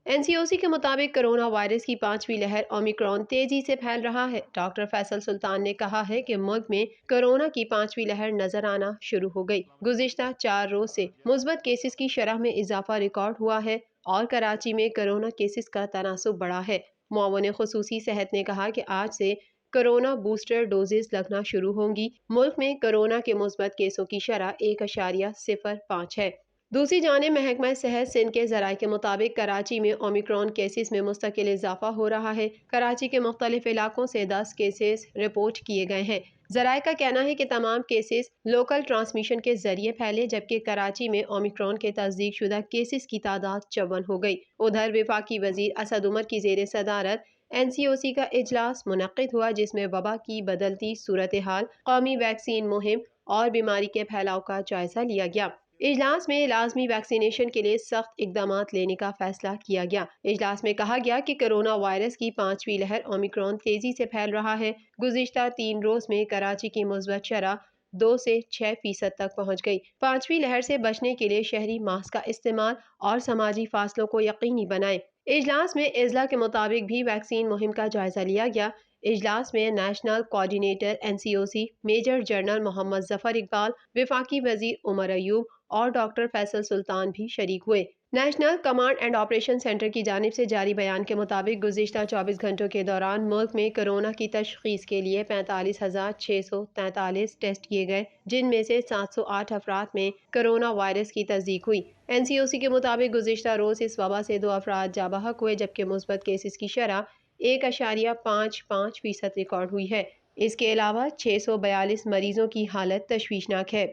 NCOC کے مطابق corona virus کی 5ویں لہر اومیکرون تیزی سے پھیل رہا ہے۔ ڈاکٹر فیصل سلطان نے کہا ہے کہ ملک میں کرونا کی 5ویں لہر نظر آنا شروع ہو گئی۔ گزشتہ 4 روز سے مثبت کیسز کی شرح میں اضافہ ریکارڈ ہوا ہے اور کراچی میں کرونا کیسز کا تناسب بڑھا ہے۔ معاون خصوصی صحت نے کہا کہ آج سے کرونا بوسٹر ڈوزز لگنا شروع ہوں گی۔ ملک میں کرونا کے مثبت کیسوں کی شرح 1.05 ہے۔ دوسری جانب محکمہ صحت سندھ کے ذرائع کے مطابق کراچی میں اومیکرون کیسز میں مستقل اضافہ ہو رہا ہے۔ کراچی کے مختلف علاقوں سے 10 کیسز رپورٹ کیے گئے ہیں۔ ذرائع کا کہنا ہے کہ تمام کیسز لوکل ٹرانسمیشن کے ذریعے پھیلے، جبکہ کراچی میں اومیکرون کے تصدیق شدہ کیسز کی تعداد 54 ہو گئی۔ ادھر وفاقی وزیر اسد عمر کی زیر صدارت NCOC کا اجلاس منعقد ہوا، جس میں وبا کی بدلتی صورتحال، قومی ویکسین مہم اور بیماری کے پھیلاؤ کا جائزہ لیا گیا۔ اجلاس میں لازمی ویکسینیشن کے لیے سخت اقدامات لینے کا فیصلہ کیا گیا۔ اجلاس میں کہا گیا کہ کرونا وائرس کی 5ویں لہر اومیکرون تیزی سے پھیل رہا ہے۔ گزشتہ 3 روز میں کراچی کی مثبت شرح 2 سے 6% تک پہنچ گئی۔ 5ویں لہر سے بچنے کے لیے شہری ماسک کا استعمال اور سماجی فاصلوں کو یقینی بنائیں۔ اجلاس میں اضلاع کے مطابق بھی ویکسین مہم کا جائزہ لیا گیا۔ اجلاس میں national coordinator NCOC major general Muhammad Zafar Iqbal, وفاقی وزیر عمر ایوب اور ڈاکٹر فیصل سلطان بھی شریک ہوئے۔ National command and operation centre کی جانب سے جاری بیان کے مطابق گزشتہ 24 گھنٹوں کے دوران ملک میں کرونا کی تشخیص کے لیے 45,643 ٹیسٹ کیے گئے، جن میں سے 708 افراد میں کرونا وائرس کی تصدیق ہوئی۔ NCOC کے مطابق گزشتہ روز اس وبا سے 2 افراد جاں بحق ہوئے، جبکہ مثبت کیسز کی شرح 1.55% ریکارڈ ہوئی ہے۔ اس کے علاوہ 642 مریضوں کی حالت تشویشناک ہے۔